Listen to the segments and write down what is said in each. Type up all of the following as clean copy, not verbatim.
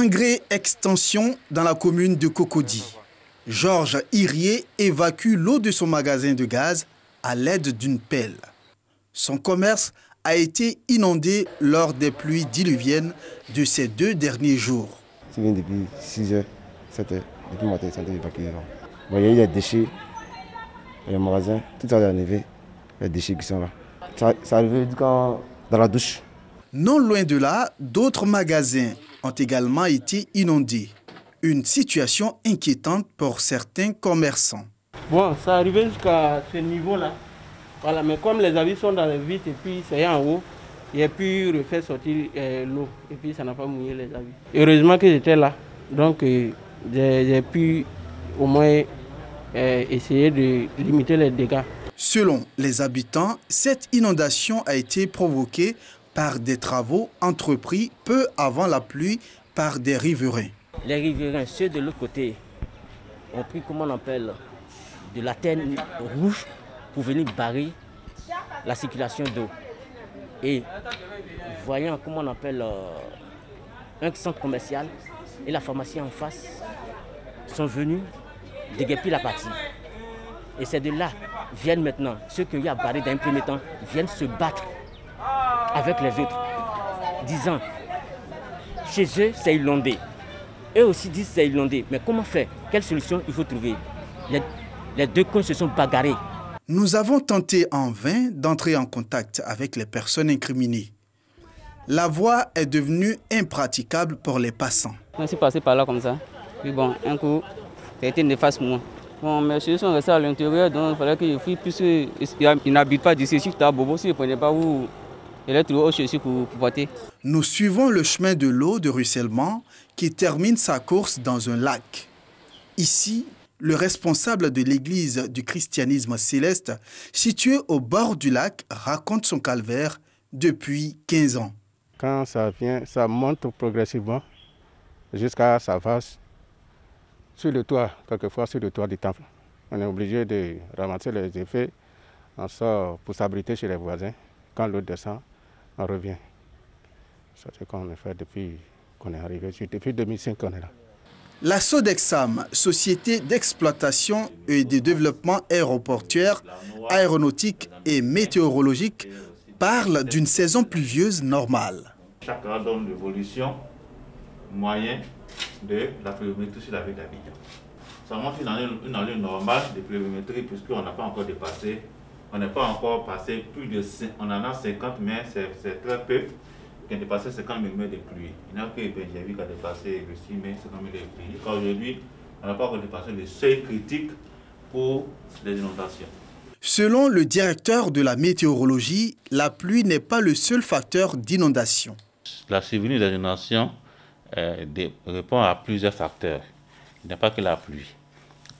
Sangré Extension dans la commune de Cocody. Georges Irier évacue l'eau de son magasin de gaz à l'aide d'une pelle. Son commerce a été inondé lors des pluies diluviennes de ces 2 derniers jours. Ça vient depuis 6 h, 7 h, depuis le matin, ça a été évacué. Il y a eu des déchets, le magasin, tout ça est enlevé, les déchets qui sont là. Ça arrive dans la douche. Non loin de là, d'autres magasins ont également été inondés. Une situation inquiétante pour certains commerçants. Bon, ça arrivait jusqu'à ce niveau-là. Voilà, mais comme les habits sont dans les vitres et puis c'est en haut, il a pu refaire sortir l'eau et puis ça n'a pas mouillé les habits. Heureusement que j'étais là, donc j'ai pu au moins essayer de limiter les dégâts. Selon les habitants, cette inondation a été provoquée par des travaux entrepris peu avant la pluie par des riverains. Les riverains, ceux de l'autre côté, ont pris, comment on appelle, de la terre rouge pour venir barrer la circulation d'eau. Et voyant, comment on appelle, un centre commercial et la pharmacie en face sont venus déguerpir la partie. Et c'est de là viennent maintenant, ceux qui ont barré d'un premier temps, viennent se battre avec les autres, disant, chez eux c'est inondé. Eux aussi disent c'est inondé. Mais comment faire? Quelle solution il faut trouver? Les deux coins se sont bagarrés. Nous avons tenté en vain d'entrer en contact avec les personnes incriminées. La voie est devenue impraticable pour les passants. Je suis passé par là comme ça. Puis bon, un coup, ça a été néfaste pour moi. Bon, mes cheveux sont restés à l'intérieur, donc il fallait que je fuis, puisqu'ils n'habitent pas d'ici. Si j'étais à Bobo, si je ne prenais pas où, il allait trouver autre chose pour voter. Nous suivons le chemin de l'eau de ruissellement qui termine sa course dans un lac. Ici, le responsable de l'église du christianisme céleste, situé au bord du lac, raconte son calvaire depuis 15 ans. Quand ça vient, ça monte progressivement jusqu'à sa vase sur le toit, quelquefois sur le toit du temple. On est obligé de ramasser les effets, on sort pour s'abriter chez les voisins. Quand l'eau descend, on revient. C'est ce qu'on a fait depuis qu'on est arrivé, depuis 2005 qu'on est là. La Sodexam, société d'exploitation et de développement aéroportuaire, aéronautique et météorologique, parle d'une saison pluvieuse normale. Chaque an donne l'évolution moyenne de la pluviométrie sur la ville d'Abidjan. Ça montre une année normale de pluviométrie puisqu'on n'a pas encore dépassé, on n'est pas encore passé plus de, on en a 50 mais c'est très peu. Qui a dépassé 50 mm de pluie. Il n'y a que Benjamin qui a dépassé le 6 mai 50 mm de pluie. Aujourd'hui, on n'a pas encore dépassé le seuil critique pour les inondations. Selon le directeur de la météorologie, la pluie n'est pas le seul facteur d'inondation. La survenue des inondations répond à plusieurs facteurs. Il n'y a pas que la pluie.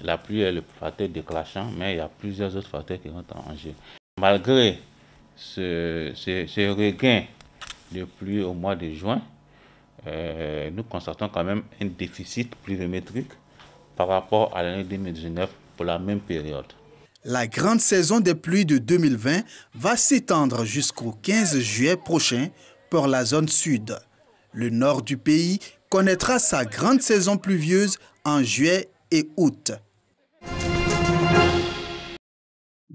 La pluie est le facteur déclenchant, mais il y a plusieurs autres facteurs qui rentrent en jeu. Malgré ce regain de pluie au mois de juin, nous constatons quand même un déficit pluviométrique par rapport à l'année 2019 pour la même période. La grande saison des pluies de 2020 va s'étendre jusqu'au 15 juillet prochain pour la zone sud. Le nord du pays connaîtra sa grande saison pluvieuse en juillet et août.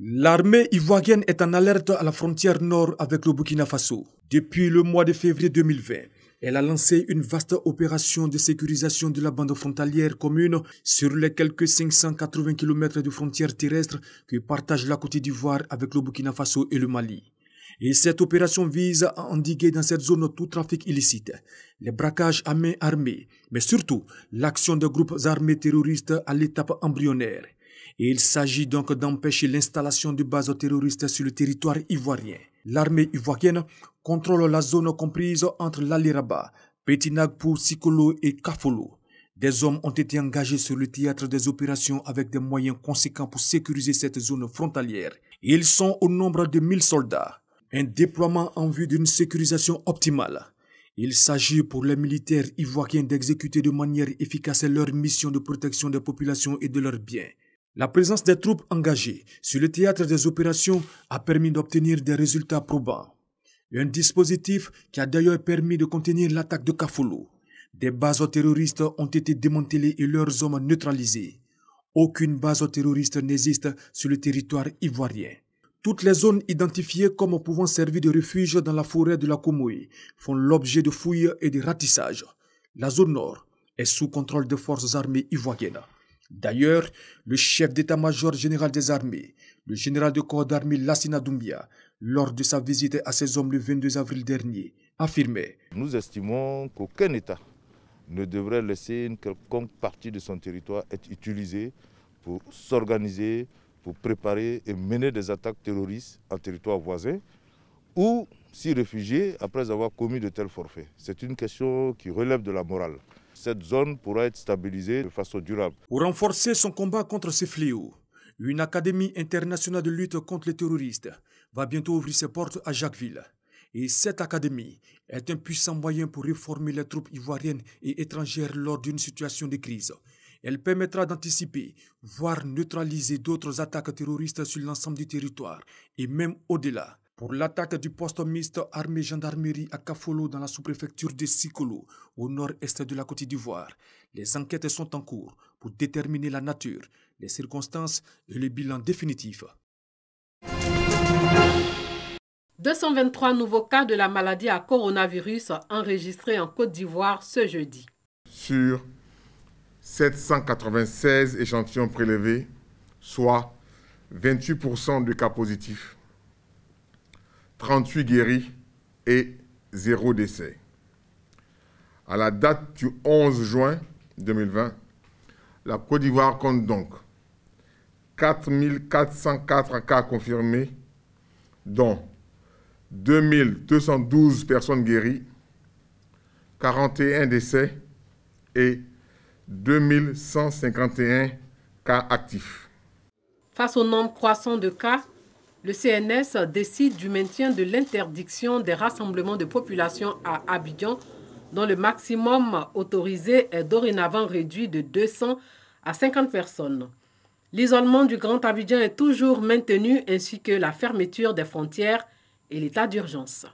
L'armée ivoirienne est en alerte à la frontière nord avec le Burkina Faso. Depuis le mois de février 2020, elle a lancé une vaste opération de sécurisation de la bande frontalière commune sur les quelques 580 km de frontières terrestres que partage la Côte d'Ivoire avec le Burkina Faso et le Mali. Et cette opération vise à endiguer dans cette zone tout trafic illicite, les braquages à main armée, mais surtout l'action de groupes armés terroristes à l'étape embryonnaire. Et il s'agit donc d'empêcher l'installation de bases terroristes sur le territoire ivoirien. L'armée ivoirienne contrôle la zone comprise entre l'Aliraba, Petit Nagpou, Sikolo et Kafolo. Des hommes ont été engagés sur le théâtre des opérations avec des moyens conséquents pour sécuriser cette zone frontalière. Ils sont au nombre de 1000 soldats. Un déploiement en vue d'une sécurisation optimale. Il s'agit pour les militaires ivoiriens d'exécuter de manière efficace leur mission de protection des populations et de leurs biens. La présence des troupes engagées sur le théâtre des opérations a permis d'obtenir des résultats probants. Un dispositif qui a d'ailleurs permis de contenir l'attaque de Kafolo. Des bases terroristes ont été démantelées et leurs hommes neutralisés. Aucune base terroriste n'existe sur le territoire ivoirien. Toutes les zones identifiées comme pouvant servir de refuge dans la forêt de la Comoé font l'objet de fouilles et de ratissages. La zone nord est sous contrôle des forces armées ivoiriennes. D'ailleurs, le chef d'état-major général des armées, le général de corps d'armée Lassina Doumbia, lors de sa visite à ces hommes le 22 avril dernier, affirmait: Nous estimons qu'aucun État ne devrait laisser une quelconque partie de son territoire être utilisée pour s'organiser, pour préparer et mener des attaques terroristes en territoire voisin ou s'y réfugier après avoir commis de tels forfaits. C'est une question qui relève de la morale. Cette zone pourra être stabilisée de façon durable. Pour renforcer son combat contre ces fléaux, une académie internationale de lutte contre les terroristes va bientôt ouvrir ses portes à Jacquesville. Et cette académie est un puissant moyen pour réformer les troupes ivoiriennes et étrangères lors d'une situation de crise. Elle permettra d'anticiper, voire neutraliser d'autres attaques terroristes sur l'ensemble du territoire et même au-delà. Pour l'attaque du poste mixte armée-gendarmerie à Kafolo dans la sous-préfecture de Sikolo, au nord-est de la Côte d'Ivoire, les enquêtes sont en cours pour déterminer la nature, les circonstances et le bilan définitif. 223 nouveaux cas de la maladie à coronavirus enregistrés en Côte d'Ivoire ce jeudi. Sur 796 échantillons prélevés, soit 28% de cas positifs, 38 guéris et 0 décès. À la date du 11 juin 2020, la Côte d'Ivoire compte donc 4404 cas confirmés, dont 2212 personnes guéries, 41 décès et 2151 cas actifs. Face au nombre croissant de cas, le CNS décide du maintien de l'interdiction des rassemblements de population à Abidjan, dont le maximum autorisé est dorénavant réduit de 200 à 50 personnes. L'isolement du Grand Abidjan est toujours maintenu, ainsi que la fermeture des frontières et l'état d'urgence.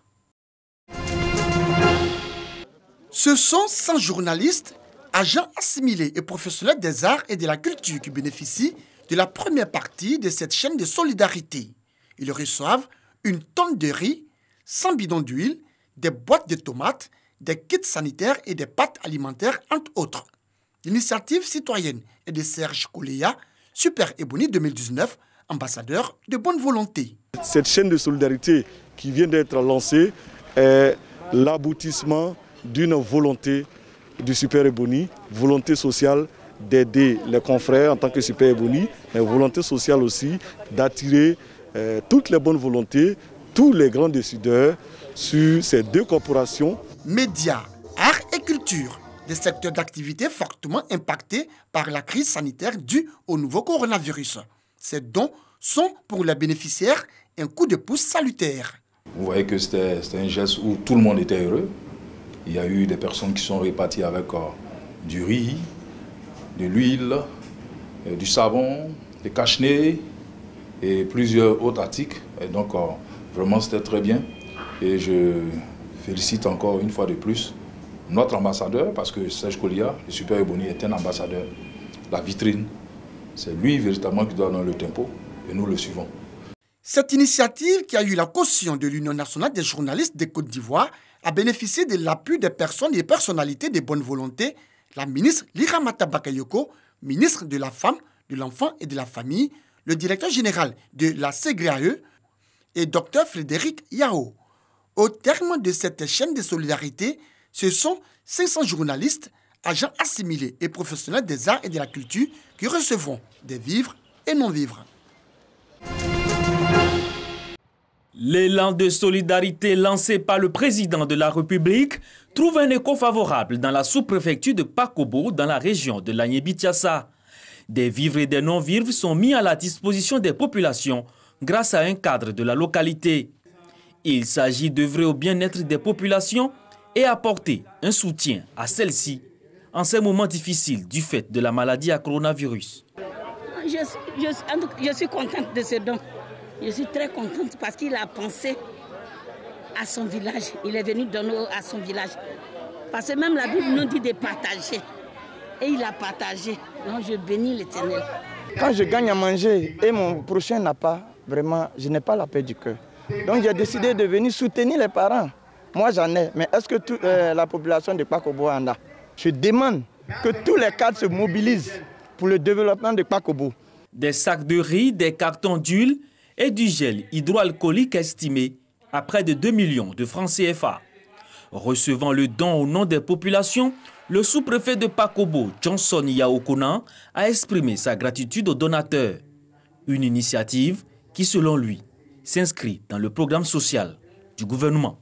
Ce sont 100 journalistes, agents assimilés et professionnels des arts et de la culture qui bénéficient de la première partie de cette chaîne de solidarité. Ils reçoivent une tonne de riz, 100 bidons d'huile, des boîtes de tomates, des kits sanitaires et des pâtes alimentaires, entre autres. L'initiative citoyenne est de Serge Koléa, Super Ebony 2019, ambassadeur de bonne volonté. Cette chaîne de solidarité qui vient d'être lancée est l'aboutissement d'une volonté du Super Ebony, volonté sociale d'aider les confrères en tant que Super Ebony, mais volonté sociale aussi d'attirer toutes les bonnes volontés, tous les grands décideurs sur ces deux corporations. Médias, arts et culture, des secteurs d'activité fortement impactés par la crise sanitaire due au nouveau coronavirus. Ces dons sont pour les bénéficiaires un coup de pouce salutaire. Vous voyez que c'était un geste où tout le monde était heureux. Il y a eu des personnes qui sont réparties avec du riz, de l'huile, du savon, des cache-nez et plusieurs autres articles. Et donc vraiment c'était très bien. Et je félicite encore une fois de plus notre ambassadeur, parce que Serge Koléa, le Super Ebony, est un ambassadeur. La vitrine, c'est lui véritablement qui doit donner le tempo et nous le suivons. Cette initiative, qui a eu la caution de l'Union nationale des journalistes de Côte d'Ivoire, a bénéficié de l'appui des personnes et personnalités de bonne volonté, la ministre Liramata Bakayoko, ministre de la Femme, de l'Enfant et de la Famille, le directeur général de la CGAE et Dr Frédéric Yao. Au terme de cette chaîne de solidarité, ce sont 500 journalistes, agents assimilés et professionnels des arts et de la culture qui recevront des vivres et non-vivres. L'élan de solidarité lancé par le président de la République trouve un écho favorable dans la sous-préfecture de Pakobo, dans la région de l'Agné-Bichiassa. Des vivres et des non-vivres sont mis à la disposition des populations grâce à un cadre de la localité. Il s'agit d'œuvrer au bien-être des populations et apporter un soutien à celles-ci en ces moments difficiles du fait de la maladie à coronavirus. Je suis contente de ce don. Je suis très contente parce qu'il a pensé à son village. Il est venu donner à son village. Parce que même la Bible nous dit de partager. Et il a partagé. Donc je bénis l'Éternel. Quand je gagne à manger et mon prochain n'a pas, vraiment, je n'ai pas la paix du cœur. Donc j'ai décidé de venir soutenir les parents. Moi j'en ai, mais est-ce que la population de Pakobo en a? Je demande que tous les cadres se mobilisent pour le développement de Pakobo. Des sacs de riz, des cartons d'huile et du gel hydroalcoolique estimé à près de 2 millions de francs CFA. Recevant le don au nom des populations, le sous-préfet de Pakobo, Johnson Yaokona, a exprimé sa gratitude aux donateurs. Une initiative qui, selon lui, s'inscrit dans le programme social du gouvernement.